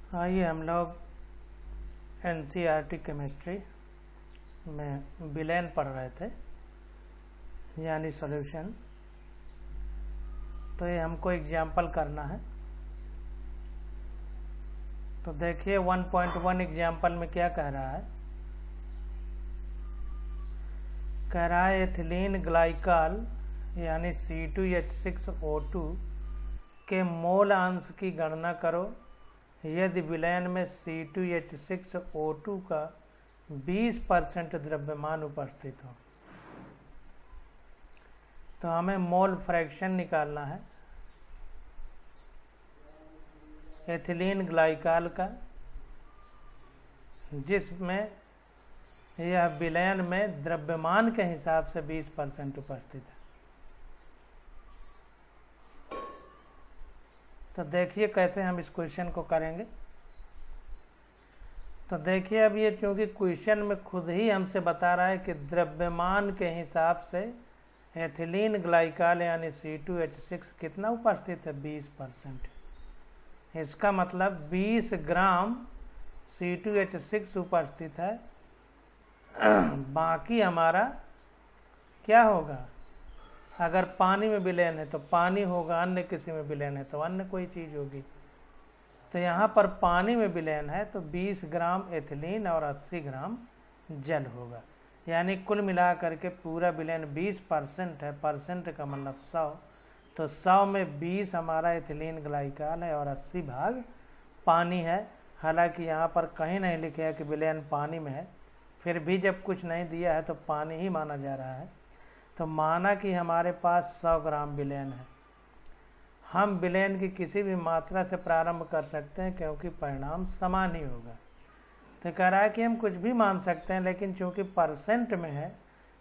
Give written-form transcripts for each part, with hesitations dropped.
आइए हम लोग एनसीईआरटी केमिस्ट्री में विलेन पढ़ रहे थे, यानी सॉल्यूशन। तो ये हमको एग्जाम्पल करना है। तो देखिए 1.1 एग्जाम्पल में क्या कह रहा है। कह रहा है एथिलीन ग्लाइकॉल यानी C2H6O2 के मोल अंश की गणना करो यदि विलयन में C2H6O2 का 20% द्रव्यमान उपस्थित हो। तो हमें मोल फ्रैक्शन निकालना है एथिलीन ग्लाइकॉल का, जिसमें यह विलयन में द्रव्यमान के हिसाब से 20% उपस्थित है। तो देखिए कैसे हम इस क्वेश्चन को करेंगे। तो देखिए अब ये क्योंकि क्वेश्चन में खुद ही हमसे बता रहा है कि द्रव्यमान के हिसाब से एथिलीन ग्लाइकॉल यानी C2H6 कितना उपस्थित है, 20%। इसका मतलब 20 ग्राम C2H6 उपस्थित है। बाकी हमारा क्या होगा, अगर पानी में विलयन है तो पानी होगा, अन्य किसी में विलयन है तो अन्य कोई चीज़ होगी। तो यहाँ पर पानी में विलयन है तो 20 ग्राम एथिलीन और 80 ग्राम जल होगा, यानी कुल मिला करके पूरा विलयन 20% है। परसेंट का मतलब 100। तो 100 में 20 हमारा एथिलीन ग्लाइकॉल है और 80 भाग पानी है। हालांकि यहाँ पर कहीं नहीं लिखा है कि विलयन पानी में है, फिर भी जब कुछ नहीं दिया है तो पानी ही माना जा रहा है। तो माना कि हमारे पास 100 ग्राम विलयन है। हम विलयन की किसी भी मात्रा से प्रारंभ कर सकते हैं क्योंकि परिणाम समान ही होगा। तो कह रहा है कि हम कुछ भी मान सकते हैं, लेकिन चूंकि परसेंट में है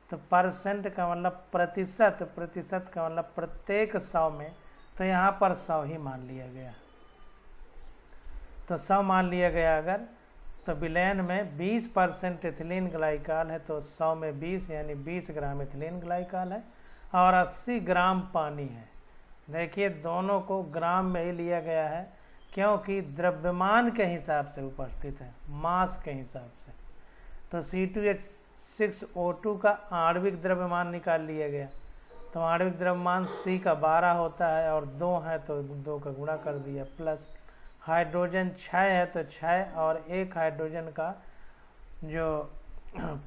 तो परसेंट का मतलब प्रतिशत, प्रतिशत का मतलब प्रत्येक 100 में, तो यहाँ पर 100 ही मान लिया गया। तो 100 मान लिया गया अगर, तो विलयन में 20% एथिलीन ग्लाइकॉल है तो 100 में 20 यानी 20 ग्राम एथिलीन ग्लाइकॉल है और 80 ग्राम पानी है। देखिए दोनों को ग्राम में ही लिया गया है क्योंकि द्रव्यमान के हिसाब से उपस्थित है, मास के हिसाब से। तो C2H6O2 का आणविक द्रव्यमान निकाल लिया गया। तो आणविक द्रव्यमान C का 12 होता है और 2 है तो 2 का गुणा कर दिया, प्लस हाइड्रोजन 6 है तो 6 और 1 हाइड्रोजन का जो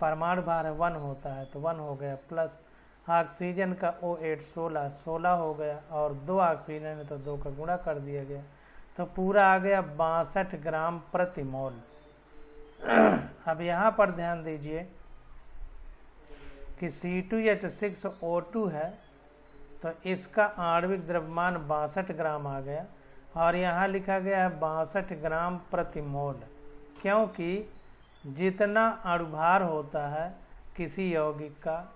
परमाणु भार है 1 होता है तो 1 हो गया, प्लस ऑक्सीजन का O8 16 हो गया और 2 ऑक्सीजन है तो 2 का गुणा कर दिया गया। तो पूरा आ गया 62 ग्राम प्रति मोल। अब यहाँ पर ध्यान दीजिए कि C2H6O2 है तो इसका आणविक द्रव्यमान 62 ग्राम आ गया और यहाँ लिखा गया है 62 ग्राम प्रति मोल, क्योंकि जितना अणुभार होता है किसी यौगिक का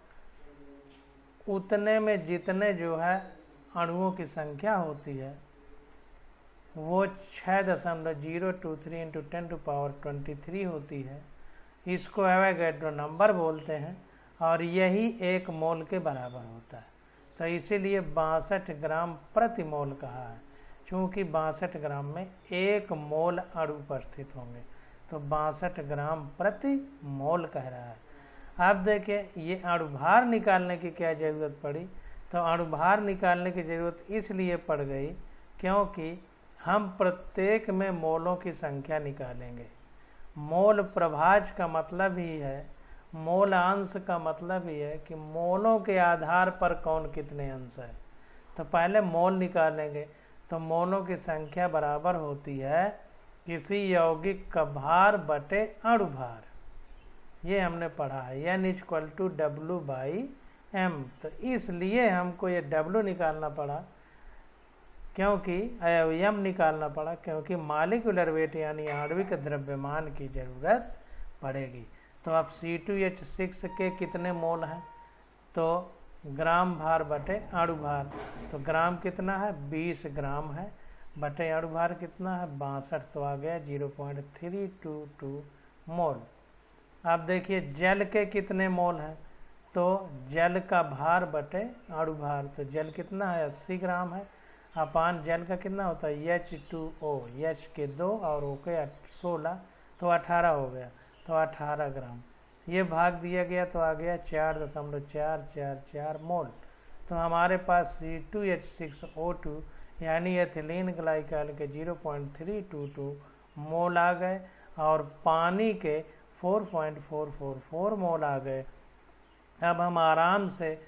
उतने में जितने जो है अणुओं की संख्या होती है वो 6.023 × 10⁻23 होती है। इसको एवोगैड्रो नंबर बोलते हैं और यही 1 मोल के बराबर होता है। तो इसीलिए 62 ग्राम प्रति मोल कहा है, चूँकि 62 ग्राम में 1 मोल अणु उपस्थित होंगे। तो 62 ग्राम प्रति मोल कह रहा है। अब देखिए ये अणुभार निकालने की क्या ज़रूरत पड़ी। तो अणुभार निकालने की ज़रूरत इसलिए पड़ गई क्योंकि हम प्रत्येक में मोलों की संख्या निकालेंगे। मोल प्रभाज का मतलब ही है, मोल अंश का मतलब ही है कि मोलों के आधार पर कौन कितने अंश है। तो पहले मोल निकालेंगे तो मोलों की संख्या बराबर होती है किसी यौगिक का भार बटे अणुभार। ये हमने पढ़ा है, N=W/M। तो इसलिए हमको ये W निकालना पड़ा, क्योंकि M निकालना पड़ा क्योंकि मॉलिक्यूलर वेट यानी आणविक द्रव्यमान की ज़रूरत पड़ेगी। तो अब C2H6 के कितने मोल हैं, तो ग्राम भार बटे अणुभार। तो ग्राम कितना है, 20 ग्राम है, बटे अणुभार कितना है, 62, तो आ गया 0.322 मोल। अब देखिए जल के कितने मोल हैं, तो जल का भार बटे अणुभार। तो जल कितना है, 80 ग्राम है अपान जल का कितना होता है H2O, H के 2 और O के 16, तो 18 हो गया, तो 18 ग्राम। ये भाग दिया गया तो आ गया 4.444 मोल। तो हमारे पास C2H6O2 यानी एथिलीन ग्लाइकॉल के 0.322 मोल आ गए और पानी के 4.444 मोल आ गए। अब हम आराम से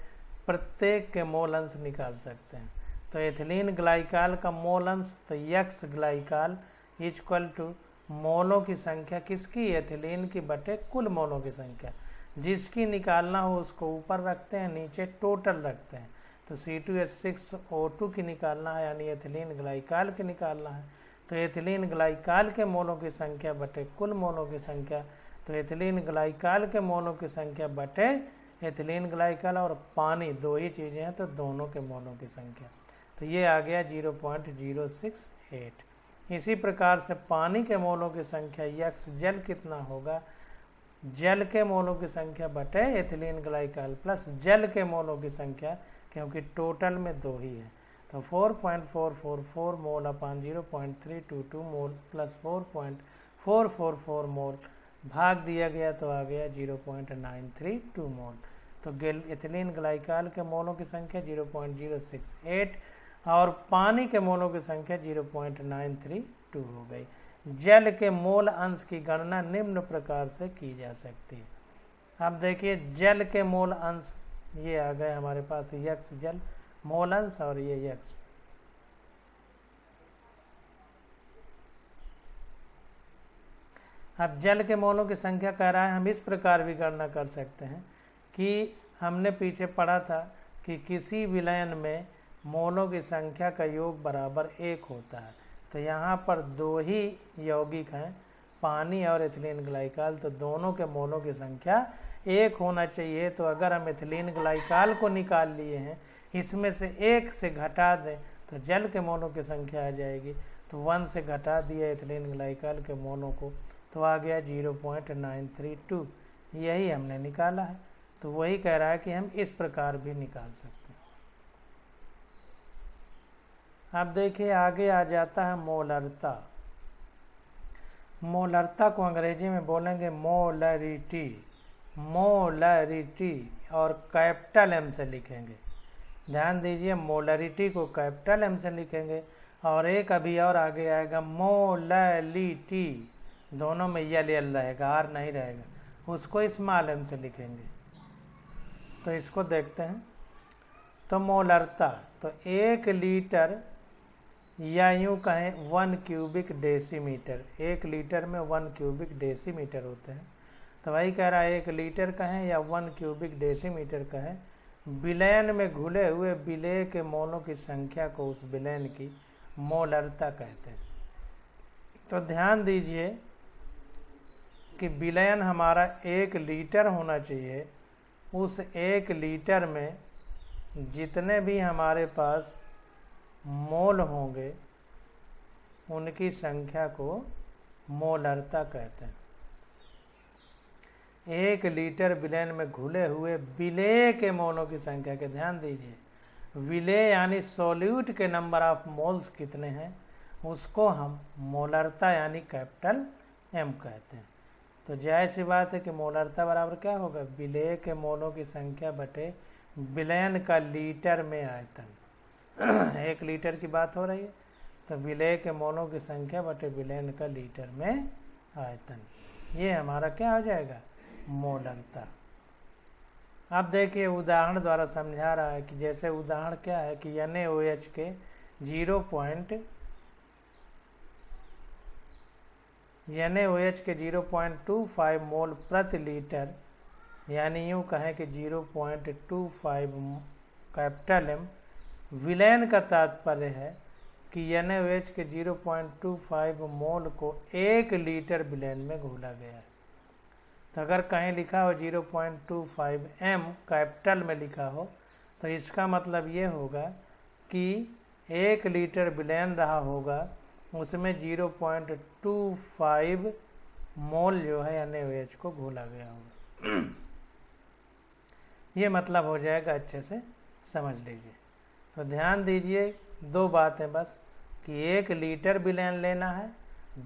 प्रत्येक के मोल अंश निकाल सकते हैं। तो एथिलीन ग्लाइकॉल का मोल अंश तो यक्स ग्लाइकॉल इक्वल टू मोलों की संख्या किसकी, एथिलीन की बटे कुल मोलों की संख्या। जिसकी निकालना हो उसको ऊपर रखते हैं, नीचे टोटल रखते हैं। तो C2H6O2 की निकालना है यानी एथिलीन ग्लाइकॉल की निकालना है, तो एथिलीन ग्लाइकॉल के मोलों की संख्या बटे कुल मोलों की संख्या। तो एथिलीन ग्लाइकॉल के मोलों की संख्या बटे एथिलीन ग्लाइकॉल, और पानी दो ही चीज़ें हैं तो दोनों के मोलों की संख्या। तो ये आ गया 0.068। इसी प्रकार से पानी के मोलों की संख्या यक्स जल कितना होगा, जल के मोलों की संख्या बटे एथिलीन ग्लाइकॉल प्लस जल के मोलों की संख्या, क्योंकि टोटल में दो ही है। तो 4.444 मोल अपान 0.322 मोल प्लस 4.444 मोल भाग दिया गया तो आ गया 0.932 मोल। तो एथिलीन ग्लाइकॉल के मोलों की संख्या 0.068 और पानी के मोलों की संख्या 0.932 हो गई। जल के मोल अंश की गणना निम्न प्रकार से की जा सकती है। अब देखिए जल के मोल अंश ये आ गए हमारे पास, यक्स जल मोल अंश और ये यक्स। अब जल के मोलों की संख्या कह रहा है, हम इस प्रकार भी गणना कर सकते हैं कि हमने पीछे पढ़ा था कि किसी विलयन में मोलों की संख्या का योग बराबर 1 होता है। तो यहाँ पर दो ही यौगिक हैं, पानी और एथिलीन ग्लाइकॉल, तो दोनों के मोलों की संख्या 1 होना चाहिए। तो अगर हम एथिलीन ग्लाइकॉल को निकाल लिए हैं, इसमें से 1 से घटा दें तो जल के मोलों की संख्या आ जाएगी। तो 1 से घटा दिया एथिलीन ग्लाइकॉल के मोलों को तो आ गया 0.932, यही हमने निकाला है। तो वही कह रहा है कि हम इस प्रकार भी निकाल सकते हैं। अब देखिए आगे आ जाता है मोलरता। मोलरता को अंग्रेजी में बोलेंगे मोलरिटी, मोलरिटी, और कैपिटल एम से लिखेंगे। ध्यान दीजिए मोलरिटी को कैपिटल एम से लिखेंगे और एक अभी और आगे आएगा मोललिटी, दोनों में यल रहेगा, आर नहीं रहेगा, उसको स्मॉल एम से लिखेंगे। तो इसको देखते हैं। तो मोलरता तो 1 लीटर या यूँ कहें 1 क्यूबिक डेसीमीटर, 1 लीटर में 1 क्यूबिक डेसीमीटर होते हैं। तो वही कह रहा है 1 लीटर कहें या 1 क्यूबिक डेसीमीटर कहें, विलयन में घुले हुए विलेय के मोलों की संख्या को उस विलयन की मोलरता कहते हैं। तो ध्यान दीजिए कि विलयन हमारा 1 लीटर होना चाहिए। उस 1 लीटर में जितने भी हमारे पास मोल होंगे उनकी संख्या को मोलरता कहते हैं। 1 लीटर विलयन में घुले हुए विलेय के मोलों की संख्या के ध्यान दीजिए, विलेय यानी सॉल्यूट के नंबर ऑफ मोल्स कितने हैं उसको हम मोलरता यानी कैपिटल एम कहते हैं। तो जाहिर सी बात है कि मोलरता बराबर क्या होगा, विलेय के मोलों की संख्या बटे विलयन का लीटर में आयतन। 1 लीटर की बात हो रही है तो विलेय के मोलों की संख्या बटे विलयन का लीटर में आयतन, ये हमारा क्या हो जाएगा, मोलरता। अब देखिए उदाहरण द्वारा समझा रहा है कि जैसे उदाहरण क्या है कि NaOH के 0.25 मोल प्रति लीटर, यानी यूँ कहें कि 0.25 कैपिटल एम। विलयन का तात्पर्य है कि NaOH के 0.25 मोल को 1 लीटर विलयन में घोला गया है। तो अगर कहीं लिखा हो 0.25 m कैपिटल में लिखा हो तो इसका मतलब ये होगा कि 1 लीटर विलयन रहा होगा, उसमें 0.25 मोल जो है NaOH को घोला गया होगा। ये मतलब हो जाएगा, अच्छे से समझ लीजिए। तो ध्यान दीजिए दो बातें बस कि 1 लीटर विलयन लेना है,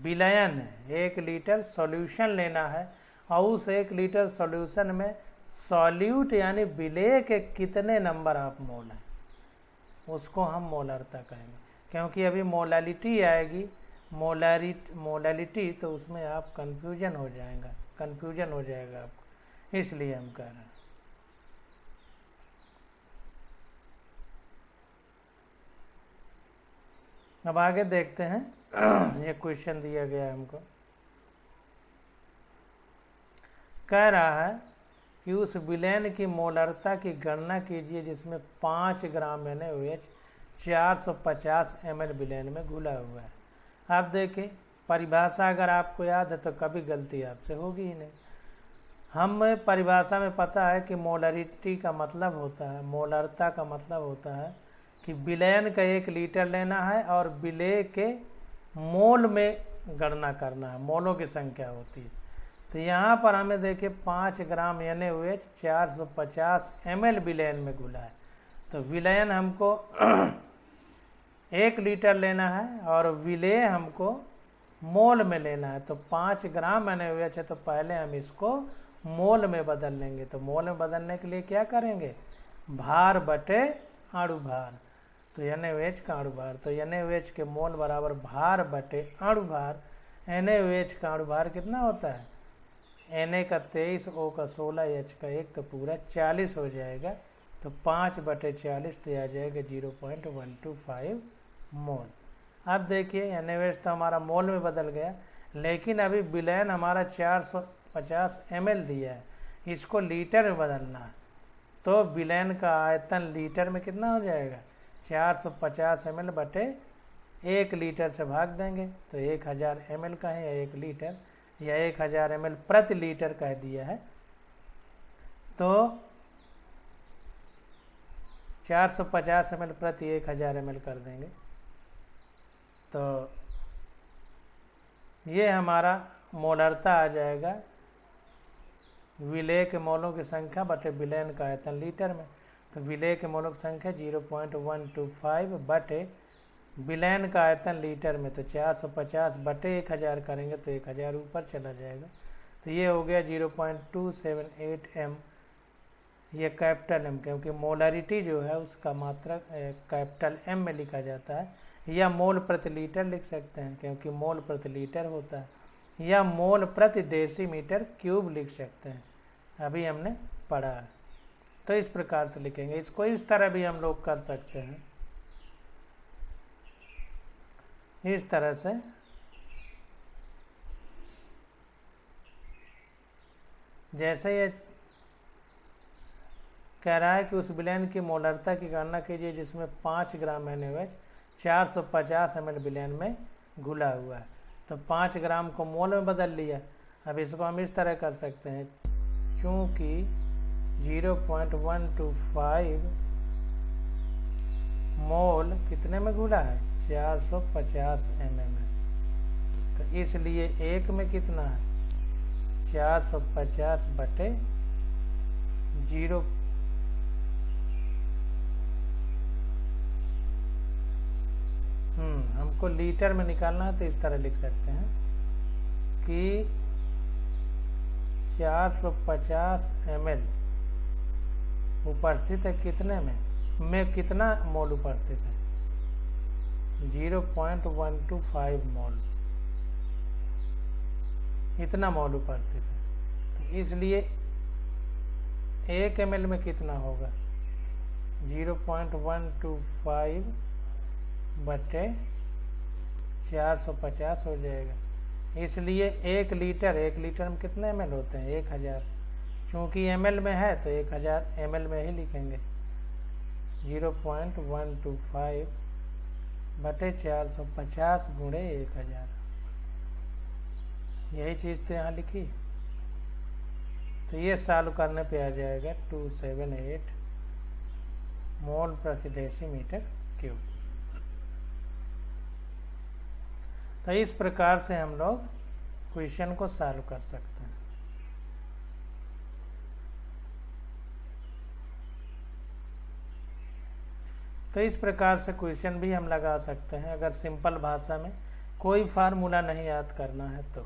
विलयन है 1 लीटर सॉल्यूशन लेना है, और उस 1 लीटर सॉल्यूशन में सॉल्यूट यानी विलेय के कितने नंबर ऑफ मोल हैं, उसको हम मोलरता कहेंगे। क्योंकि अभी मोलालिटी आएगी, मोलालिटी, तो उसमें आप कंफ्यूजन हो जाएगा आपको, इसलिए हम कह रहे हैं। अब आगे देखते हैं। ये क्वेश्चन दिया गया है हमको, कह रहा है कि उस विलयन की मोलरता की गणना कीजिए जिसमें 5 ग्राम NaOH 450 ml विलयन में घुला हुआ है। आप देखें परिभाषा अगर आपको याद है तो कभी गलती आपसे होगी ही नहीं। हमें परिभाषा में पता है कि मोलरिटी का मतलब होता है, मोलरता का मतलब होता है कि विलयन का 1 लीटर लेना है और विलेय के मोल में गणना करना है, मोलों की संख्या होती है। तो यहाँ पर हमें देखिए 5 ग्राम NaOH 450 ml विलयन में घुला है, तो विलयन हमको 1 लीटर लेना है और विलेय हमको मोल में लेना है। तो 5 ग्राम NaOH है, तो पहले हम इसको मोल में बदल लेंगे। तो मोल में बदलने के लिए क्या करेंगे, भार बटे अणु भार, तो NaOH का अणु भार, तो NaOH के मोल बराबर भार बटे अणु भार। NaOH का अणु भार कितना होता है, Na का 23, O का 16, H का 1, तो पूरा 40 हो जाएगा। तो 5 बटे 40 तो आ जाएगा 0.125 मोल। अब देखिए NaOH तो हमारा मोल में बदल गया, लेकिन अभी विलयन हमारा 450 ml दिया है, इसको लीटर में बदलना है। तो विलयन का आयतन लीटर में कितना हो जाएगा, 450 ml बटे 1 लीटर से भाग देंगे, तो 1000 ml का है या 1 लीटर या 1000 ml प्रति लीटर कह दिया है। तो 450 ml प्रति 1000 ml कर देंगे, तो ये हमारा मोलरता आ जाएगा विलेय के मोलों की संख्या बटे विलयन का आयतन लीटर में। तो विलेय के मोलों की संख्या 0.125 बटे विलयन का आयतन लीटर में, तो 450 बटे 1000 करेंगे तो 1000 ऊपर चला जाएगा। तो ये हो गया 0.278 m, ये कैपिटल M, क्योंकि मोलरिटी जो है उसका मात्रा कैपिटल M में लिखा जाता है, या मोल प्रति लीटर लिख सकते हैं क्योंकि मोल प्रति लीटर होता है, या मोल प्रति डेसीमीटर क्यूब लिख सकते हैं, अभी हमने पढ़ा है। तो इस प्रकार से लिखेंगे, इसको इस तरह भी हम लोग कर सकते हैं, इस तरह से। जैसे ये कह रहा है कि उस विलयन की मोलरता की गणना कीजिए जिसमें 5 ग्राम NaOH 450 ml विलयन में घुला हुआ है, तो 5 ग्राम को मोल में बदल लिया। अब इसको हम इस तरह कर सकते हैं, चूँकि 0.125 मोल कितने में घुला है, 450 ml में, तो इसलिए 1 में कितना है, 450 बटे 0, हमको लीटर में निकालना है, तो इस तरह लिख सकते हैं कि 450 ml उपस्थित है कितने में कितना मोल उपस्थित है, 0.125 मोल, इतना मोल उपस्थित है। तो इसलिए 1 ml में कितना होगा, 0.125 बटे 450 हो जाएगा। इसलिए 1 लीटर में कितने ml होते हैं, 1000, चूँकि ml में है तो 1000 ml में ही लिखेंगे, 0.125 बटे 450 गुणे 1000, यही चीज़ तो यहाँ लिखी। तो ये सॉल्व करने पे आ जाएगा 278 मोल प्रति डेसीमीटर क्यूब। तो इस प्रकार से हम लोग क्वेश्चन को सॉल्व कर सकते हैं। तो इस प्रकार से क्वेश्चन भी हम लगा सकते हैं अगर सिंपल भाषा में कोई फार्मूला नहीं याद करना है तो।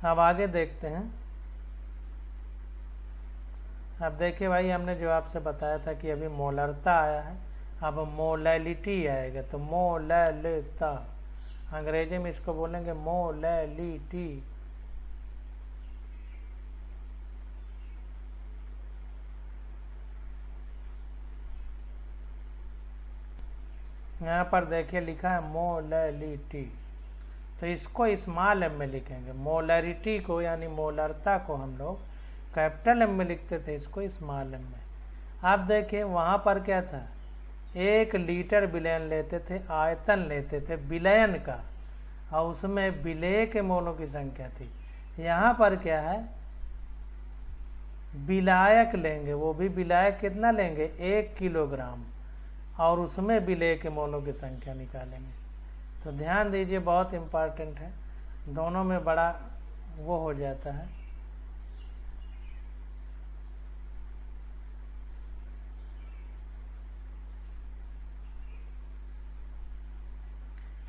अब आगे देखते हैं। अब देखिए भाई, हमने जो आपसे बताया था कि अभी मोलरता आया है, अब मोलैलिटी आएगा। तो मोलैलिता, अंग्रेजी में इसको बोलेंगे मोलैलिटी। यहाँ पर देखिए लिखा है मोलैलिटी, तो इसको स्मॉल एम में लिखेंगे। मोलैरिटी को यानी मोलरता को हम लोग कैपिटल एम में लिखते थे, इसको स्मॉल एम में। आप देखिए वहाँ पर क्या था, 1 लीटर विलयन लेते थे, आयतन लेते थे विलयन का, और उसमें विलेय के मोलों की संख्या थी। यहाँ पर क्या है, विलायक लेंगे, वो भी विलायक कितना लेंगे, 1 किलोग्राम, और उसमें विलेय के मोलों की संख्या निकालेंगे। तो ध्यान दीजिए, बहुत इम्पॉर्टेंट है, दोनों में बड़ा वो हो जाता है।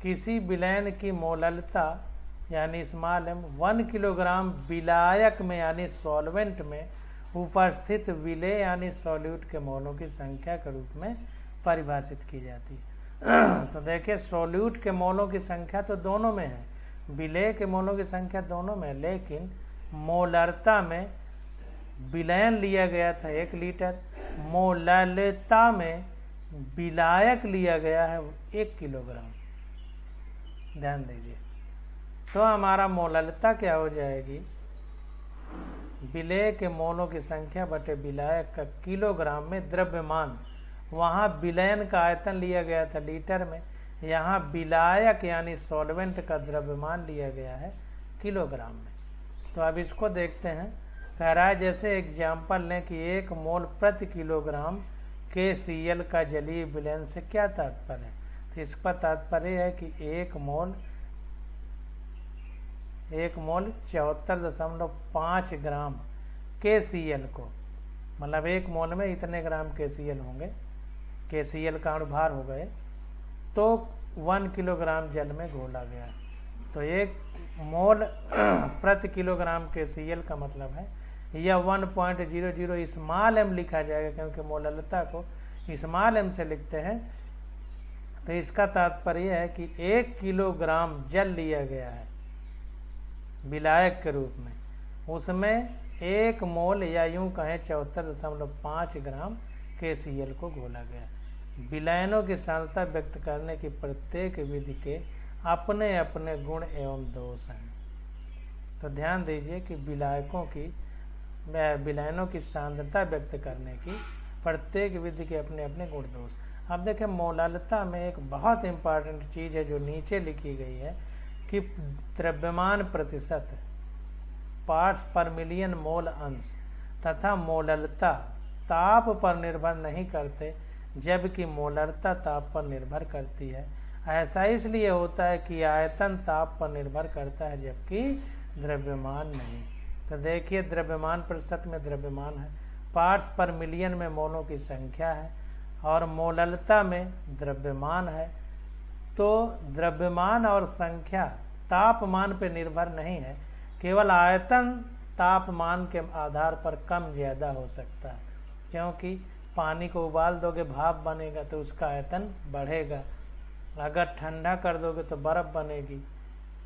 किसी विलयन की मोललता यानी स्मॉल एम 1 किलोग्राम विलायक में यानी सॉल्वेंट में उपस्थित विलेय यानी सॉल्यूट के मोलों की संख्या के रूप में परिभाषित की जाती है। तो देखिए, सॉल्यूट के मोलों की संख्या तो दोनों में है, विलेय के मोलों की संख्या दोनों में है, लेकिन मोलरता में विलयन लिया गया था 1 लीटर, मोललता में विलायक लिया गया है 1 किलोग्राम। ध्यान दीजिए, तो हमारा मोललता क्या हो जाएगी, विलेय के मोलों की संख्या बटे विलायक का किलोग्राम में द्रव्यमान। वहाँ विलयन का आयतन लिया गया था लीटर में, यहाँ विलायक यानी सॉल्वेंट का द्रव्यमान लिया गया है किलोग्राम में। तो अब इसको देखते हैं। कह रहा है जैसे एग्जाम्पल लें कि 1 मोल प्रति किलोग्राम KCl का जलीय विलयन से क्या तात्पर्य है। तो इसका तात्पर्य है कि 1 मोल 74.5 ग्राम KCl को, मतलब 1 मोल में इतने ग्राम KCl होंगे, KCl का अणुभार हो गए, तो 1 किलोग्राम जल में घोला गया। तो 1 मोल प्रति किलोग्राम KCl का मतलब है यह 1.00 स्मॉल एम लिखा जाएगा, क्योंकि मोललता को स्मॉल एम से लिखते हैं। तो इसका तात्पर्य है कि 1 किलोग्राम जल लिया गया है विलायक के रूप में, उसमें 1 मोल या यूं कहें 74.5 ग्राम KCl को घोला गया। विलयनों की सांद्रता व्यक्त करने की प्रत्येक विधि के अपने अपने गुण एवं दोष हैं। तो ध्यान दीजिए कि विलयनों की सांद्रता व्यक्त करने की प्रत्येक विधि के अपने अपने गुण दोष। अब देखें, मोललता में एक बहुत इंपॉर्टेंट चीज है जो नीचे लिखी गई है कि द्रव्यमान प्रतिशत, पार्ट्स पर मिलियन मोल अंश तथा मोललता ताप पर निर्भर नहीं करते, जबकि मोलरता ताप पर निर्भर करती है। ऐसा इसलिए होता है कि आयतन ताप पर निर्भर करता है जबकि द्रव्यमान नहीं। तो देखिए, द्रव्यमान प्रतिशत में द्रव्यमान है, पार्ट्स पर मिलियन में मोलों की संख्या है, और मोललता में द्रव्यमान है। तो द्रव्यमान और संख्या तापमान पर निर्भर नहीं है, केवल आयतन तापमान के आधार पर कम ज्यादा हो सकता है, क्योंकि पानी को उबाल दोगे भाप बनेगा तो उसका आयतन बढ़ेगा, अगर ठंडा कर दोगे तो बर्फ़ बनेगी,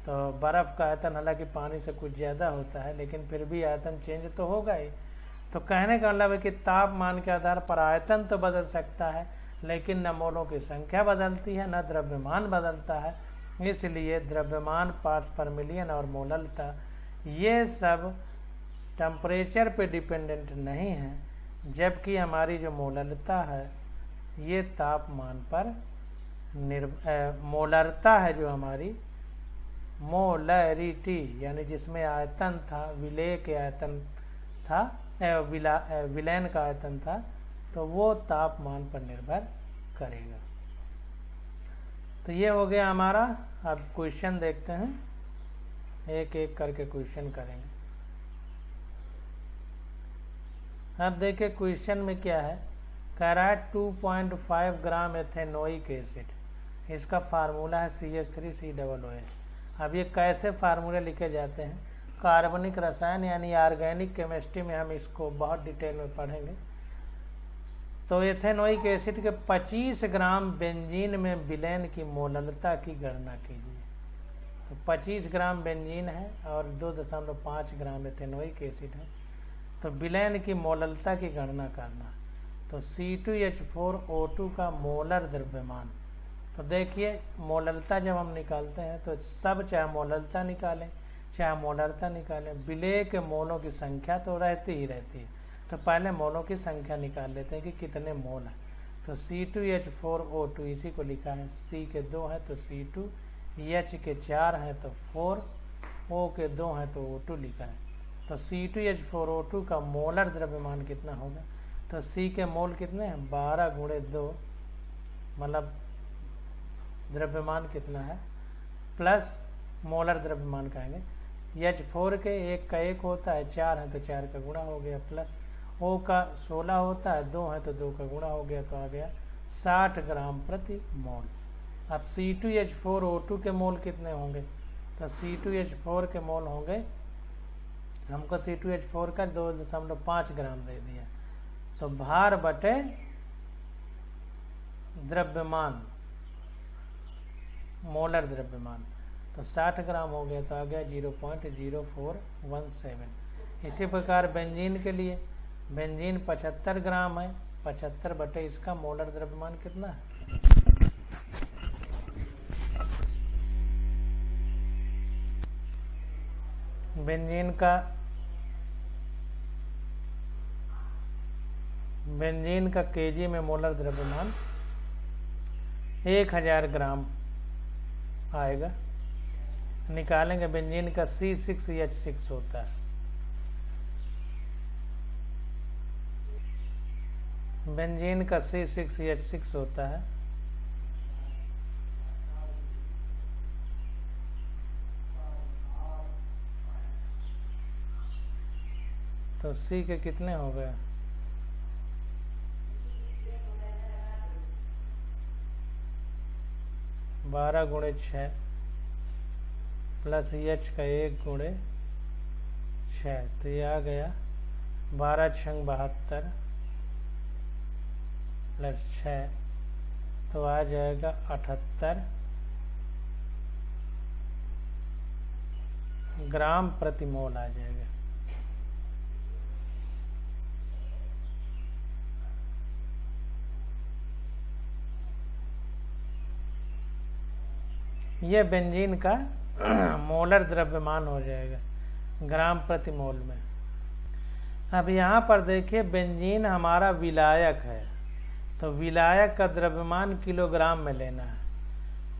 तो बर्फ़ का आयतन हालांकि पानी से कुछ ज़्यादा होता है, लेकिन फिर भी आयतन चेंज तो होगा ही। तो कहने का मतलब है कि तापमान के आधार पर आयतन तो बदल सकता है, लेकिन न मोलों की संख्या बदलती है न द्रव्यमान बदलता है। इसलिए द्रव्यमान, पार्ट्स पर मिलियन और मोललता ये सब टेम्परेचर पे डिपेंडेंट नहीं है, जबकि हमारी जो मोललता है ये तापमान पर मोलरता है जो हमारी मोलैरिटी यानी जिसमें आयतन था, विलेय के आयतन था, विलयन का आयतन था, तो वो तापमान पर निर्भर करेगा। तो ये हो गया हमारा। अब क्वेश्चन देखते हैं, एक एक करके क्वेश्चन करेंगे। अब देखिए क्वेश्चन में क्या है, कह रहा है 2.5 ग्राम एथेनोइक एसिड, इसका फार्मूला है CH3COOH। अब ये कैसे फार्मूले लिखे जाते हैं, कार्बनिक रसायन यानी ऑर्गेनिक केमिस्ट्री में हम इसको बहुत डिटेल में पढ़ेंगे। तो एथेनोइक एसिड के 25 ग्राम बेंजीन में विलयन की मोललता की गणना कीजिए। तो 25 ग्राम बेंजीन है और 2.5 ग्राम एथेनोइक एसिड है, तो विलयन की मोललता की गणना करना। तो C2H4O2 का मोलर द्रव्यमान, तो देखिए मोललता जब हम निकालते हैं तो सब चाहे मोललता निकालें चाहे मोलरता निकालें, विलेय के मोलों की संख्या तो रहती ही रहती है। तो पहले मोलों की संख्या निकाल लेते हैं कि कितने मोल है। तो C2H4O2 इसी को लिखा है, C के 2 है तो C2, H के 4 है तो 4, O के 2 है तो O2 लिखा है। तो C2H4O2 का मोलर द्रव्यमान कितना होगा, तो C के मोल कितने हैं 12 गुणे 2, मतलब द्रव्यमान कितना है, प्लस मोलर द्रव्यमान कहेंगे। H4 के 1 का 1 होता है, 4 है तो 4 का गुणा हो गया, प्लस O का 16 होता है, 2 है तो 2 का गुणा हो गया, तो आ गया 60 ग्राम प्रति मोल। अब C2H4O2 के मोल कितने होंगे, तो C2H4 के मोल होंगे, हमको C2H4 का 2.5 ग्राम दे दिया, तो भार बटे द्रव्यमान, मोलर द्रव्यमान, तो 60 ग्राम हो गया, तो आ गया 0.0417। इसी प्रकार बेंजीन के लिए, बेंजीन 75 ग्राम है, 75 बटे इसका मोलर द्रव्यमान कितना है, बेंजीन का केजी में मोलर द्रव्यमान 1000 ग्राम आएगा। निकालेंगे, बेंजीन का C6H6 होता है, बेंजीन का C6H6 होता है, तो C के कितने हो गए, 12 गुणे 6 प्लस H का 1 गुणे 6, तो ये आ गया 12 छंग 72 प्लस 6, तो आ जाएगा 78 ग्राम प्रति मोल आ जाएगा। यह बेंजीन का मोलर द्रव्यमान हो जाएगा ग्राम प्रति मोल में। अब यहाँ पर देखिए बेंजीन हमारा विलायक है, तो विलायक का द्रव्यमान किलोग्राम में लेना है।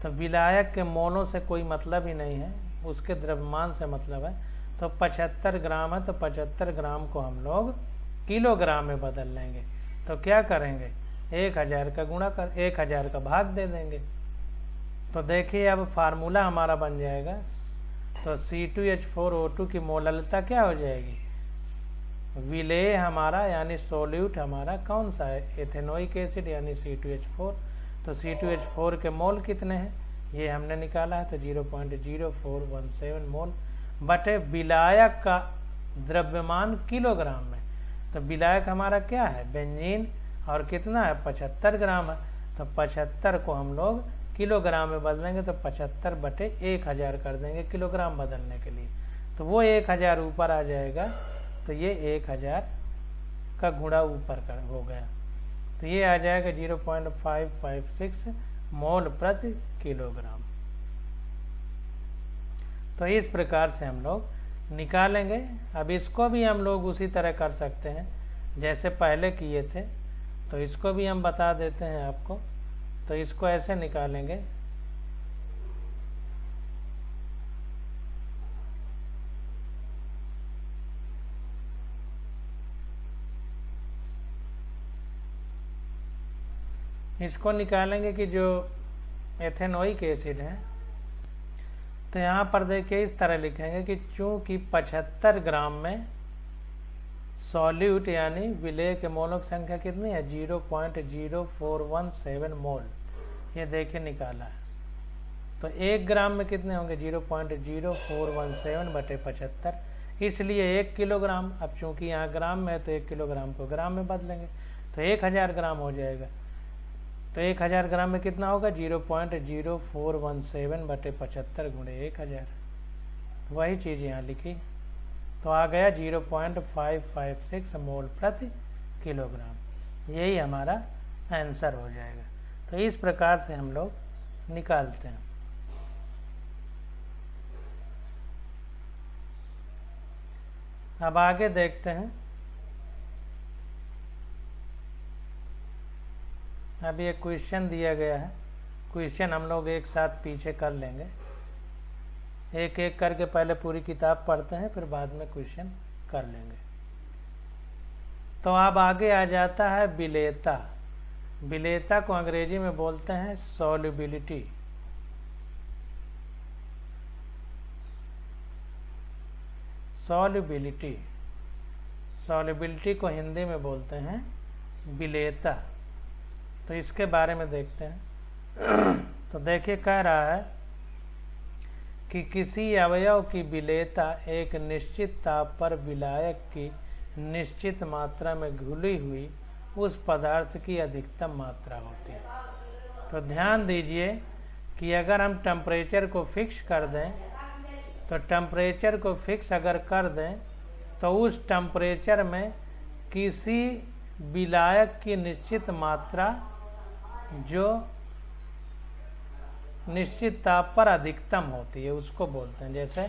तो विलायक के मोलों से कोई मतलब ही नहीं है, उसके द्रव्यमान से मतलब है। तो 75 ग्राम है, तो 75 ग्राम को हम लोग किलोग्राम में बदल लेंगे। तो क्या करेंगे, 1000 का गुणा कर 1000 का भाग दे देंगे। तो देखिए अब फार्मूला हमारा बन जाएगा। तो C2H4O2 की मोललता क्या हो जाएगी, विलेय हमारा यानी सोल्यूट हमारा कौन सा है, एथेनोइक एसिड यानी C2H4। तो C2H4 के मोल कितने हैं ये हमने निकाला है, तो 0.0417 मोल बटे विलायक का द्रव्यमान किलोग्राम में। तो विलायक हमारा क्या है बेंजीन, और कितना है 75 ग्राम है। तो 75 को हम लोग किलोग्राम में बदलेंगे, तो 75 बटे 1000 कर देंगे किलोग्राम बदलने के लिए। तो वो 1000 ऊपर आ जाएगा, तो ये 1000 का गुणा ऊपर हो गया, तो ये आ जाएगा 0.556 मोल प्रति किलोग्राम। तो इस प्रकार से हम लोग निकालेंगे। अब इसको भी हम लोग उसी तरह कर सकते हैं जैसे पहले किए थे, तो इसको भी हम बता देते हैं आपको। तो इसको ऐसे निकालेंगे, इसको निकालेंगे कि जो एथेनोइक एसिड है, तो यहाँ पर देखिए इस तरह लिखेंगे कि चूंकि 75 ग्राम में सॉल्यूट यानी विलेय के मोलों की संख्या कितनी है 0.0417 मोल, ये देखिए निकाला है। तो 1 ग्राम में कितने होंगे 0.0417 बटे 75, इसलिए 1 किलोग्राम। अब चूंकि यहाँ ग्राम में है तो 1 किलोग्राम को ग्राम में बदलेंगे तो 1000 ग्राम हो जाएगा। तो 1000 ग्राम में कितना होगा 0.0417 बटे 75 गुणे 1000, वही चीज़ यहाँ लिखी। तो आ गया 0.556 मोल प्रति किलोग्राम, यही हमारा आंसर हो जाएगा। तो इस प्रकार से हम लोग निकालते हैं। अब आगे देखते हैं। अभी एक क्वेश्चन दिया गया है, क्वेश्चन हम लोग एक साथ पीछे कर लेंगे, एक एक करके पहले पूरी किताब पढ़ते हैं फिर बाद में क्वेश्चन कर लेंगे। तो अब आगे आ जाता है विलेयता। विलेयता को अंग्रेजी में बोलते हैं सॉल्युबिलिटी। सॉल्युबिलिटी, सॉल्युबिलिटी को हिंदी में बोलते हैं विलेयता। तो इसके बारे में देखते हैं। तो देखिए कह रहा है कि किसी अवयव की विलेयता एक निश्चित ताप पर विलायक की निश्चित मात्रा में घुली हुई उस पदार्थ की अधिकतम मात्रा होती है। तो ध्यान दीजिए कि अगर हम टेम्परेचर को फिक्स कर दें, तो टेम्परेचर को फिक्स अगर कर दें तो उस टेम्परेचर में किसी विलायक की निश्चित मात्रा जो निश्चित ताप पर अधिकतम होती है उसको बोलते हैं। जैसे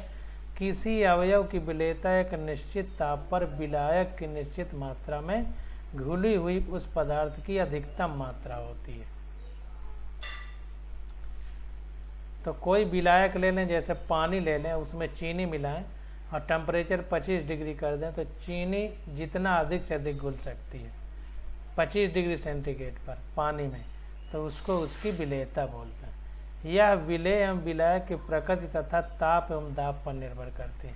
किसी अवयव की विलेयता एक निश्चित ताप पर विलायक की निश्चित मात्रा में घुली हुई उस पदार्थ की अधिकतम मात्रा होती है। तो कोई विलायक ले लें, जैसे पानी ले लें, उसमें चीनी मिलाएं और टेम्परेचर 25 डिग्री कर दें तो चीनी जितना अधिक से अधिक घुल सकती है 25 डिग्री सेंटीग्रेड पर पानी में, तो उसको उसकी विलेयता बोलते हैं। यह विलेय एवं विलायक की प्रकृति तथा ताप एवं दाब पर निर्भर करती है।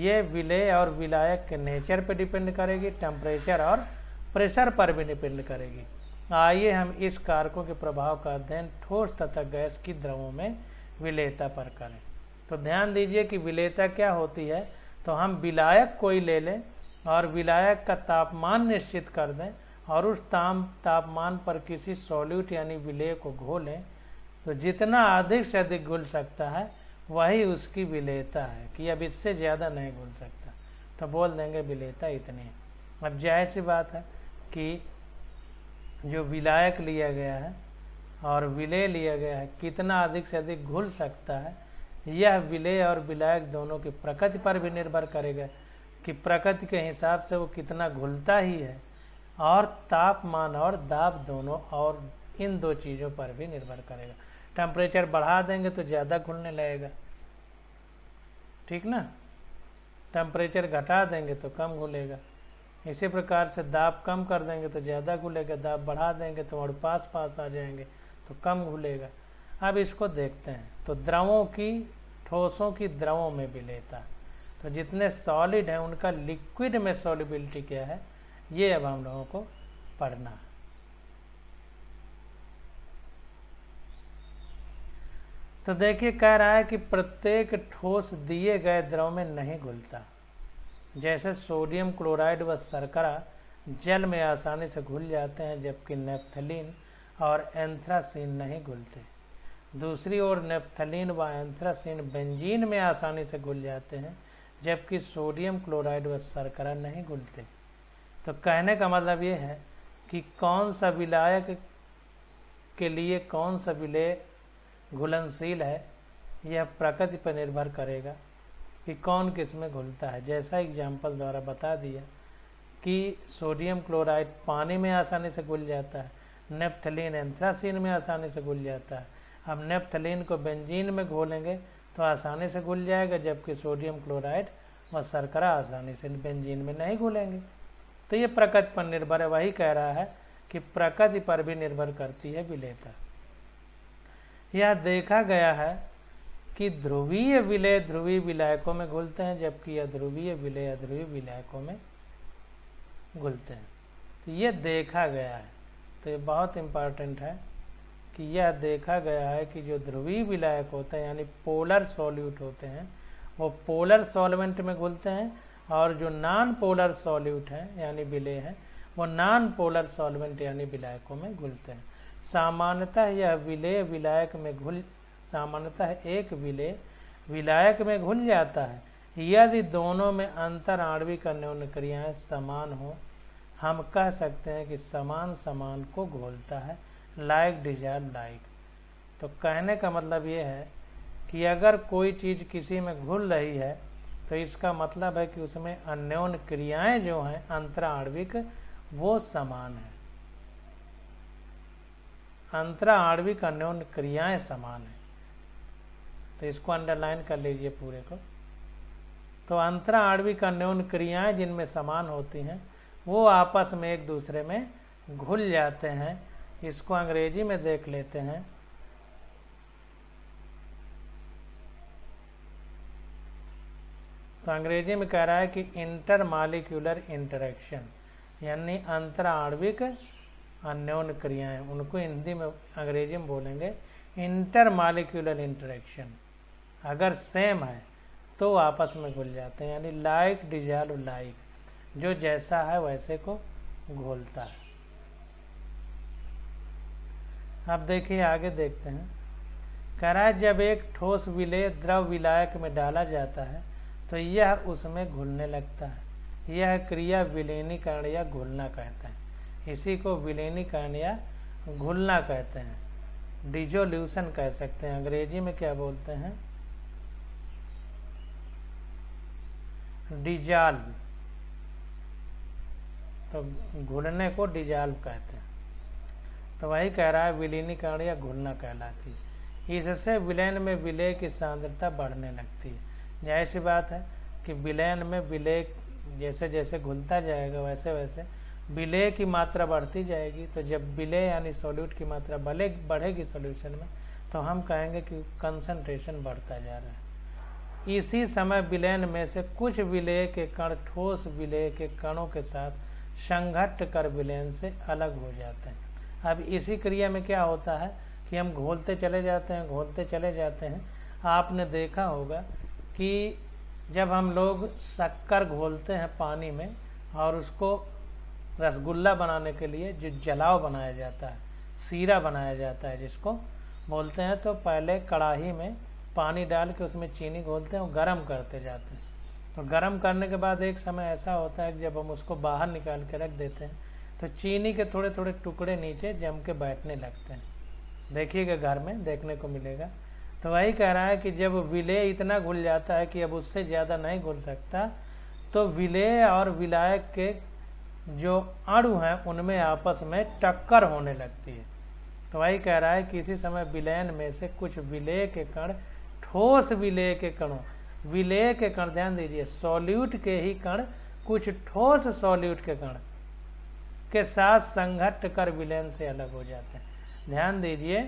ये विलेय और विलायक के नेचर पर डिपेंड करेगी, टेम्परेचर और प्रेशर पर भी डिपेंड करेगी। आइए हम इस कारकों के प्रभाव का अध्ययन ठोस तथा गैस की द्रवों में विलेयता पर करें। तो ध्यान दीजिए कि विलेयता क्या होती है। तो हम विलायक कोई ले लें और विलायक का तापमान निश्चित कर दें और उस तापमान पर किसी सॉल्यूट यानी विलेय को घोलें, तो जितना अधिक से अधिक घुल सकता है वही उसकी विलेयता है, कि अब इससे ज़्यादा नहीं घुल सकता, तो बोल देंगे विलेयता इतनी है। अब जाहिर सी बात है कि जो विलायक लिया गया है और विलेय लिया गया है कितना अधिक से अधिक घुल सकता है, यह विलेय और विलायक दोनों की प्रकृति पर भी निर्भर करेगा कि प्रकृति के हिसाब से वो कितना घुलता ही है, और तापमान और दाब दोनों, और इन दो चीज़ों पर भी निर्भर करेगा। टेम्परेचर बढ़ा देंगे तो ज़्यादा घुलने लगेगा, ठीक ना, टेम्परेचर घटा देंगे तो कम घुलेगा। इसी प्रकार से दाब कम कर देंगे तो ज़्यादा घुलेगा, दाब बढ़ा देंगे तो और पास आ जाएंगे तो कम घुलेगा। अब इसको देखते हैं। तो द्रवों की, ठोसों की द्रवों में विलेयता, तो जितने सॉलिड हैं उनका लिक्विड में सॉल्युबिलिटी क्या है, ये अब हम लोगों को पढ़ना है। तो देखिए कह रहा है कि प्रत्येक ठोस दिए गए द्रव में नहीं घुलता। जैसे सोडियम क्लोराइड व शर्करा जल में आसानी से घुल जाते हैं, जबकि नेप्थलीन और एंथ्रासीन नहीं घुलते। दूसरी ओर नेप्थलीन व एंथ्रासीन बेंजीन में आसानी से घुल जाते हैं, जबकि सोडियम क्लोराइड व शर्करा नहीं घुलते। तो कहने का मतलब ये है कि कौन सा विलायक के लिए कौन सा विलेय घुलनशील है, यह प्रकृति पर निर्भर करेगा कि कौन किस में घुलता है। जैसा एग्जाम्पल द्वारा बता दिया कि सोडियम क्लोराइड पानी में आसानी से घुल जाता है, नेप्थलीन एंथ्रासीन में आसानी से घुल जाता है। अब नेप्थलीन को बेंजीन में घोलेंगे तो आसानी से घुल जाएगा, जबकि सोडियम क्लोराइड व शर्करा आसानी से बेंजीन में नहीं घुलेंगे। तो ये प्रकृति पर निर्भर है। वही कह रहा है कि प्रकृति पर भी निर्भर करती है विलेयता। यह देखा गया है कि ध्रुवीय विलेय ध्रुवीय विलायकों में घुलते हैं, जबकि अध्रुवीय विलेय अध्रुवीय विलायकों में घुलते हैं। तो ये देखा गया है, तो ये बहुत इम्पॉर्टेंट है कि यह देखा गया है कि जो ध्रुवीय विलायक होते हैं यानी पोलर सॉल्यूट होते हैं वो पोलर सॉल्वेंट में घुलते हैं, और जो नॉन पोलर सॉल्यूट है यानी विलेय है वो नॉन पोलर सॉल्वेंट यानी विलायकों में घुलते हैं। सामान्यतः यह विलेय विलायक में सामान्यतः एक विलेय विलायक में घुल जाता है यदि दोनों में अंतर आणविक अन्योन्य क्रियाएं समान हो। हम कह सकते हैं कि समान समान को घोलता है, लाइक डिजॉल्व लाइक। तो कहने का मतलब ये है कि अगर कोई चीज़ किसी में घुल रही है तो इसका मतलब है कि उसमें अन्योन्य क्रियाएं जो हैं अंतर आणविक वो समान है, अंतर आणविक अन्योन्य क्रियाएं समान है। तो इसको अंडरलाइन कर लीजिए पूरे को। तो अंतर आणविक अन्योन्य क्रियाएं जिनमें समान होती हैं वो आपस में एक दूसरे में घुल जाते हैं। इसको अंग्रेजी में देख लेते हैं। तो अंग्रेजी में कह रहा है कि इंटरमॉलिक्यूलर इंटरेक्शन यानी अंतर आणविक अन्योन्य क्रियाएं, उनको हिंदी में अंग्रेजी में बोलेंगे इंटरमॉलिक्यूलर इंटरेक्शन। अगर सेम है तो आपस में घुल जाते हैं, यानी लाइक डिजॉल्व लाइक, जो जैसा है वैसे को घोलता है। अब देखिए आगे देखते हैं। कह रहा है जब एक ठोस विलेय द्रव विलायक में डाला जाता है तो यह उसमें घुलने लगता है। यह क्रिया विलीनीकरण या घुलना कहते हैं। इसी को विलीनीकरण या घुलना कहते हैं, डिजोल्यूशन कह सकते हैं। अंग्रेजी में क्या बोलते हैं? डिजॉल्व। तो घुलने को डिजॉल्व कहते हैं। तो वही कह रहा है विलीनीकरण या घुलना कहलाती है। इससे विलयन में विलेय की सांद्रता बढ़ने लगती है। जाहिर सी बात है कि विलयन में विलेय जैसे जैसे घुलता जाएगा वैसे वैसे विलेय की मात्रा बढ़ती जाएगी। तो जब विलेय यानी सॉल्यूट की मात्रा बढ़ेगी सॉल्यूशन में तो हम कहेंगे कि कंसंट्रेशन बढ़ता जा रहा है। इसी समय विलयन में से कुछ विलेय के कण ठोस विलेय के कणों के साथ संघट्ट कर विलयन से अलग हो जाते हैं। अब इसी क्रिया में क्या होता है कि हम घोलते चले जाते हैं, घोलते चले जाते हैं। आपने देखा होगा कि जब हम लोग शक्कर घोलते हैं पानी में और उसको रसगुल्ला बनाने के लिए जो जलाव बनाया जाता है, सीरा बनाया जाता है जिसको बोलते हैं, तो पहले कढ़ाई में पानी डाल के उसमें चीनी घोलते हैं और गर्म करते जाते हैं। तो गर्म करने के बाद एक समय ऐसा होता है कि जब हम उसको बाहर निकाल के रख देते हैं तो चीनी के थोड़े थोड़े टुकड़े नीचे जम के बैठने लगते हैं। देखिएगा घर में देखने को मिलेगा। तो वही कह रहा है कि जब विलेय इतना घुल जाता है कि अब उससे ज़्यादा नहीं घुल सकता तो विलेय और विलायक के जो अणु हैं उनमें आपस में टक्कर होने लगती है। तो वही कह रहा है कि इसी समय विलयन में से कुछ विलेय के कण ठोस विलेय के कणों, विलेय के कण ध्यान दीजिए, सॉल्यूट के ही कण कुछ ठोस सॉल्यूट के कण के साथ संघट्ट कर विलयन से अलग हो जाते हैं। ध्यान दीजिए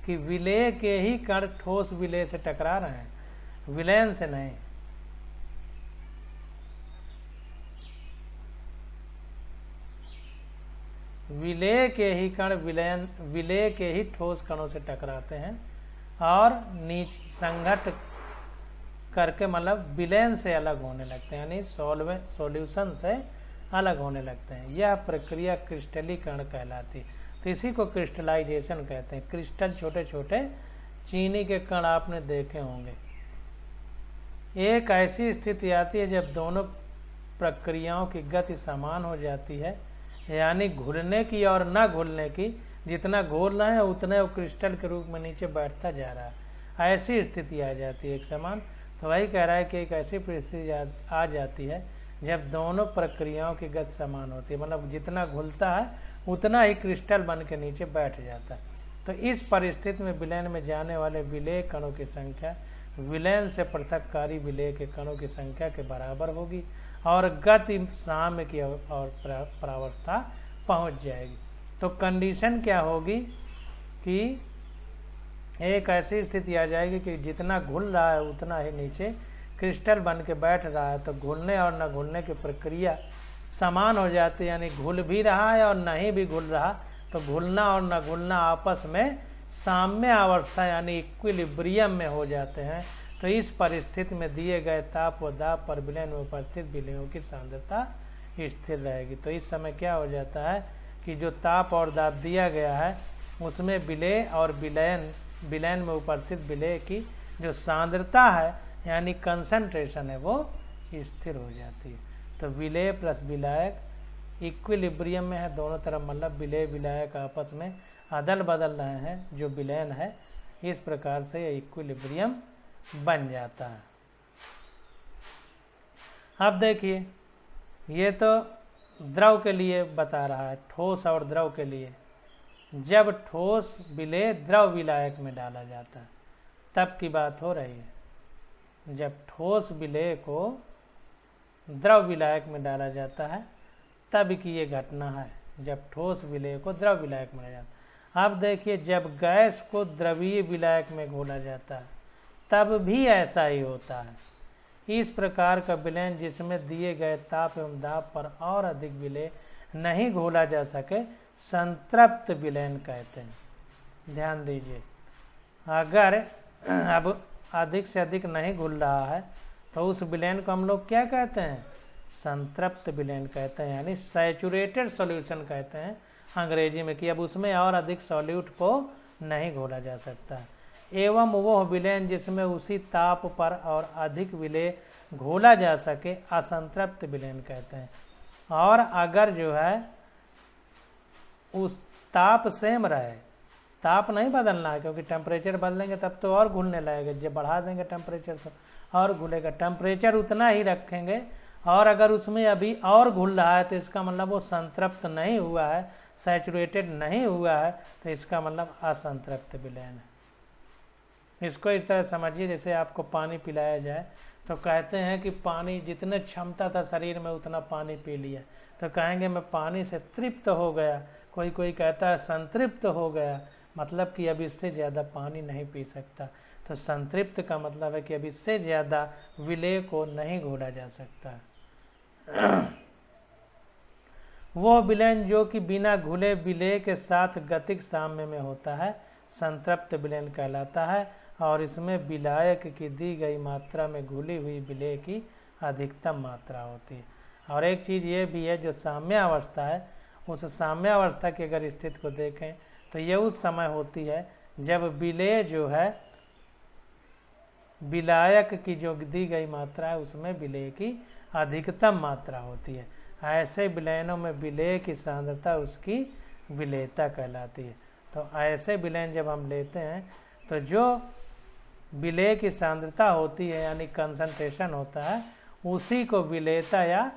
कि विलेय के ही कण ठोस विलेय से टकरा रहे हैं, विलयन से नहीं। विलेय के ही कण विलेय के ही ठोस कणों से टकराते हैं और नीचे संघट्ट करके मतलब विलयन से अलग होने लगते हैं, यानी सॉल्यूशन से अलग होने लगते हैं। यह प्रक्रिया क्रिस्टलीकरण कहलाती है। तो इसी को क्रिस्टलाइजेशन कहते हैं। क्रिस्टल छोटे छोटे चीनी के कण आपने देखे होंगे। एक ऐसी स्थिति आती है जब दोनों प्रक्रियाओं की गति समान हो जाती है, यानी घुलने की और न घुलने की। जितना घोल रहे हैं उतने वो क्रिस्टल के रूप में नीचे बैठता जा रहा है। ऐसी स्थिति आ जाती है एक समान। तो वही कह रहा है कि एक ऐसी परिस्थिति आ जाती है जब दोनों प्रक्रियाओं की गति समान होती है, मतलब जितना घुलता है उतना ही क्रिस्टल बन के नीचे बैठ जाता है। तो इस परिस्थिति में विलयन में जाने वाले विलेय कणों की संख्या विलयन से पृथककारी विलेय के कणों की संख्या के बराबर होगी और गति साम्य की और प्रावस्था पहुंच जाएगी। तो कंडीशन क्या होगी कि एक ऐसी स्थिति आ जाएगी कि जितना घुल रहा है उतना ही नीचे क्रिस्टल बन के बैठ रहा है। तो घुलने और न घुलने की प्रक्रिया समान हो जाती है, यानी घुल भी रहा है और नहीं भी घुल रहा, तो घुलना और न घुलना आपस में साम्य अवस्था यानी इक्विलिब्रियम में हो जाते हैं। तो इस परिस्थिति में दिए गए ताप व दाब पर विलयन में उपस्थित विलयों की सांद्रता स्थिर रहेगी। तो इस समय क्या हो जाता है कि जो ताप और दाब दिया गया है उसमें विलय और विलयन में उपस्थित विलय की जो सांद्रता है यानी कंसंट्रेशन है वो स्थिर हो जाती है। तो विलय प्लस विलायक इक्विलिब्रियम में है दोनों तरफ, मतलब विलय विलायक आपस में अदल बदल रहे हैं, जो विलयन है इस प्रकार से इक्विलिब्रियम बन जाता है। अब देखिए ये तो द्रव के लिए बता रहा है, ठोस और द्रव के लिए। जब ठोस विलय द्रव विलायक में डाला जाता है तब की बात हो रही है। जब ठोस विलय को द्रव विलायक में डाला जाता है तब की ये घटना है, जब ठोस विलय को द्रव विलायक में डाला जाता है। अब देखिए जब गैस को द्रवीय विलायक में घोला जाता है तब भी ऐसा ही होता है। इस प्रकार का विलयन जिसमें दिए गए ताप एवं दाब पर और अधिक विलय नहीं घोला जा सके संतृप्त विलयन कहते हैं। ध्यान दीजिए, अगर अब अधिक से अधिक नहीं घुल रहा है तो उस विलयन को हम लोग क्या कहते हैं? संतृप्त विलयन कहते हैं, यानी सैचुरेटेड सॉल्यूशन कहते हैं अंग्रेजी में, कि अब उसमें और अधिक सॉल्यूट को नहीं घोला जा सकता। एवं वह विलयन जिसमें उसी ताप पर और अधिक विलय घोला जा सके असंतृप्त विलयन कहते हैं। और अगर जो है उस ताप सेम रहे, ताप नहीं बदलना है, क्योंकि टेम्परेचर बदलेंगे तब तो और घुलने लगेगा, जब बढ़ा देंगे टेम्परेचर तो और घुलेगा। टेम्परेचर उतना ही रखेंगे और अगर उसमें अभी और घुल रहा है तो इसका मतलब वो संतृप्त नहीं हुआ है, सैचुरेटेड नहीं हुआ है, तो इसका मतलब असंतृप्त विलयन है। इसको इस तरह समझिए जैसे आपको पानी पिलाया जाए तो कहते हैं कि पानी जितने क्षमता था शरीर में उतना पानी पी लिया, तो कहेंगे मैं पानी से तृप्त हो गया। कोई कोई कहता है संतृप्त हो गया, मतलब कि अब इससे ज़्यादा पानी नहीं पी सकता। तो संतृप्त का मतलब है कि अब इससे ज़्यादा विलय को नहीं घोला जा सकता। वो विलयन जो कि बिना घुले विलय के साथ गतिक साम्य में होता है संतृप्त विलयन कहलाता है, और इसमें विलायक की दी गई मात्रा में घुली हुई विलय की अधिकतम मात्रा होती है। और एक चीज़ ये भी है, जो साम्य अवस्था है, उस साम्य अवस्था की अगर स्थिति को देखें तो ये उस समय होती है जब विलय जो है विलायक की जो दी गई मात्रा है उसमें विलय की अधिकतम मात्रा होती है। ऐसे विलयनों में विलय की सांद्रता उसकी विलयता कहलाती है। तो ऐसे विलयन जब हम लेते हैं तो जो विलय की सांद्रता होती है यानी कंसंट्रेशन होता है उसी को विलयता या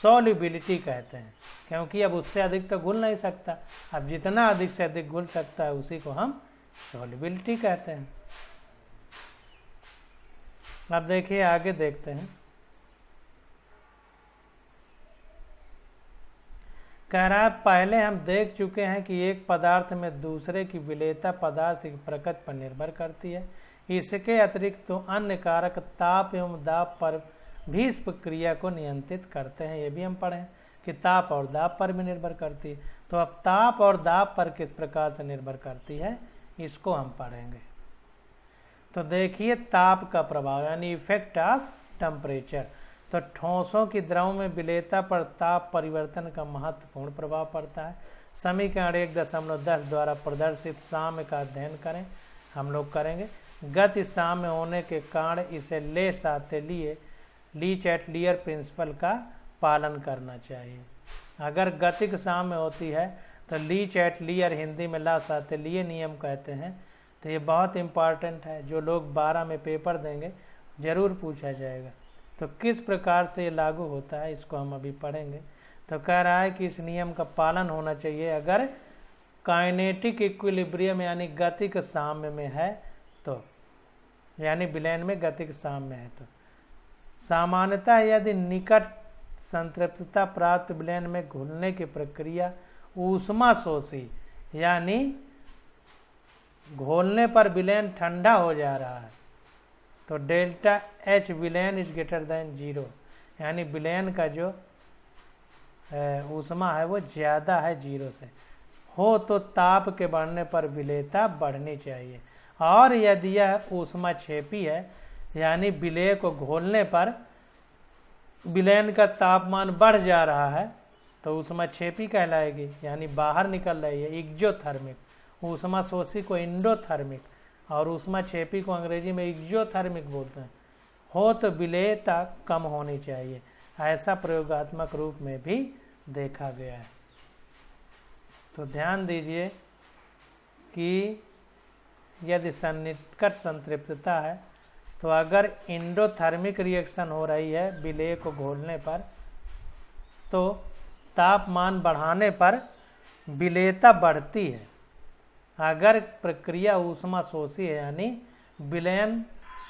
सॉल्युबिलिटी कहते हैं, क्योंकि अब उससे अधिक तो घुल नहीं सकता। अब जितना अधिक से अधिक घुल सकता है उसी को हम सॉल्युबिलिटी कहते हैं। अब देखिए आगे देखते हैं, कह रहा है पहले हम देख चुके हैं कि एक पदार्थ में दूसरे की विलयता पदार्थ की प्रकृति पर निर्भर करती है। इसके अतिरिक्त तो अन्य कारक ताप एवं दाब पर भी इस प्रक्रिया को नियंत्रित करते हैं। ये भी हम पढ़ें कि ताप और दाब पर भी निर्भर करती है। तो अब ताप और दाब पर किस प्रकार से निर्भर करती है इसको हम पढ़ेंगे। तो देखिए ताप का प्रभाव यानी इफेक्ट ऑफ टेम्परेचर। तो ठोसों की द्रव में विलयता पर ताप परिवर्तन का महत्वपूर्ण प्रभाव पड़ता है। समीकरण 1.10 द्वारा प्रदर्शित साम्य का अध्ययन करें, हम लोग करेंगे। गति साम्य होने के कारण इसे ले साथे लिए लीच एट लियर प्रिंसिपल का पालन करना चाहिए। अगर गतिक साम्य होती है तो लीच एट लियर हिंदी में ला साथे लिए नियम कहते हैं। तो ये बहुत इम्पॉर्टेंट है, जो लोग 12 में पेपर देंगे जरूर पूछा जाएगा। तो किस प्रकार से ये लागू होता है इसको हम अभी पढ़ेंगे। तो कह रहा है कि इस नियम का पालन होना चाहिए अगर काइनेटिक इक्विलिब्रियम यानी गतिक साम्य में है, तो यानी विलयन में गतिक साम्य है। तो सामान्यतः यदि निकट संतृप्तता प्राप्त विलयन में घुलने की प्रक्रिया ऊष्मा शोषी यानी घोलने पर विलयन ठंडा हो जा रहा है तो डेल्टा एच विलयन इज ग्रेटर देन 0, यानी विलयन का जो ऊष्मा है वो ज़्यादा है 0 से, हो तो ताप के बढ़ने पर विलेयता बढ़नी चाहिए। और यदि यह ऊष्मा क्षेपी है यानी विलेय को घोलने पर विलयन का तापमान बढ़ जा रहा है तो ऊष्मा क्षेपी कहलाएगी, यानी बाहर निकल रही है, एक्जोथर्मिक। ऊष्मा शोषी को इंडोथर्मिक और ऊष्मा क्षेपी को अंग्रेजी में एक्जोथर्मिक बोलते हैं। हो तो विलेयता कम होनी चाहिए, ऐसा प्रयोगात्मक रूप में भी देखा गया है। तो ध्यान दीजिए कि यदि सन्निकट संतृप्तता है तो अगर इंडोथर्मिक रिएक्शन हो रही है विलेय को घोलने पर तो तापमान बढ़ाने पर विलेयता बढ़ती है। अगर प्रक्रिया ऊष्मा शोषी है यानी विलयन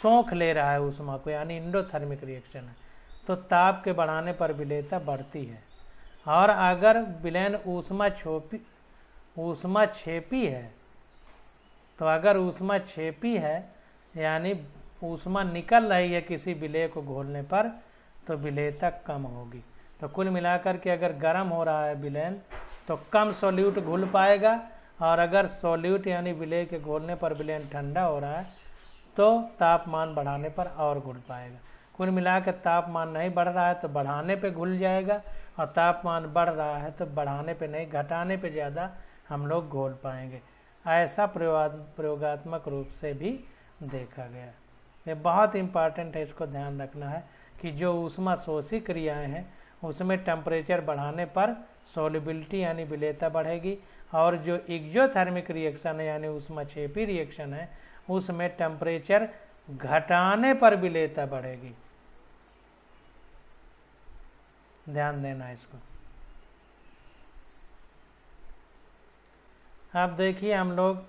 सोख ले रहा है ऊष्मा को, यानी इंडोथर्मिक रिएक्शन है, तो ताप के बढ़ाने पर विलेयता बढ़ती है। और अगर विलयन ऊष्मा क्षेपी है तो अगर ऊष्मा क्षेपी है यानी ऊष्मा निकल रही है किसी विलेय को घोलने पर तो विलेयता कम होगी। तो कुल मिलाकर के अगर गर्म हो रहा है विलयन तो कम सॉल्यूट घुल पाएगा, और अगर सॉल्यूट यानी विलेय के घोलने पर विलयन ठंडा हो रहा है तो तापमान बढ़ाने पर और घुल पाएगा। कुल मिलाकर तापमान नहीं बढ़ रहा है तो बढ़ाने पे घुल जाएगा, और तापमान बढ़ रहा है तो बढ़ाने पे नहीं, घटाने पे ज़्यादा हम लोग घोल पाएंगे। ऐसा प्रयोगात्मक रूप से भी देखा गया। ये बहुत इम्पॉर्टेंट है, इसको ध्यान रखना है कि जो ऊष्मा शोषी क्रियाएं हैं उसमें टेम्परेचर बढ़ाने पर सॉल्युबिलिटी यानी विलेयता बढ़ेगी, और जो एक्जोथर्मिक रिएक्शन है यानी ऊष्मा क्षेपी रिएक्शन है उसमें टेम्परेचर घटाने पर विलेयता बढ़ेगी। ध्यान देना इसको। अब देखिए हम लोग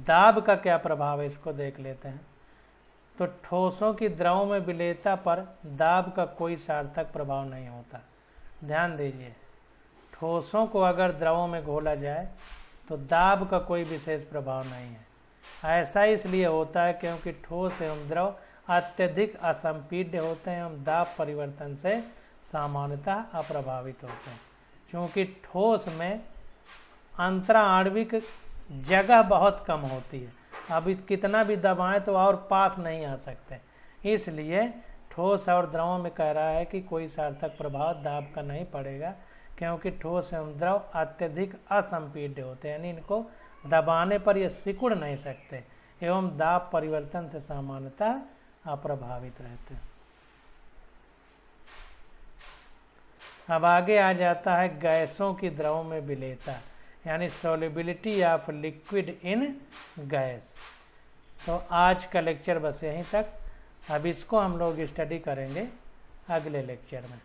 दाब का क्या प्रभाव है इसको देख लेते हैं। तो ठोसों की द्रव में विलेयता पर दाब का कोई सार्थक प्रभाव नहीं होता। ध्यान दीजिए, ठोसों को अगर द्रवों में घोला जाए तो दाब का कोई विशेष प्रभाव नहीं है। ऐसा इसलिए होता है क्योंकि ठोस एवं द्रव अत्यधिक असंपीड्य होते हैं एवं दाब परिवर्तन से सामान्यतः अप्रभावित होते हैं। क्योंकि ठोस में अंतराण्विक जगह बहुत कम होती है, अभी कितना भी दबाएं तो और पास नहीं आ सकते, इसलिए ठोस और द्रवों में कह रहा है कि कोई सार्थक प्रभाव दाब का नहीं पड़ेगा, क्योंकि ठोस एवं द्रव अत्यधिक असंपीड्य होते हैं, यानी इनको दबाने पर ये सिकुड़ नहीं सकते एवं दाब परिवर्तन से सामान्यतः अप्रभावित रहते हैं। अब आगे आ जाता है गैसों की द्रव में विलेयता यानी solubility of liquid in gas. तो आज का लेक्चर बस यहीं तक। अब इसको हम लोग स्टडी करेंगे अगले लेक्चर में।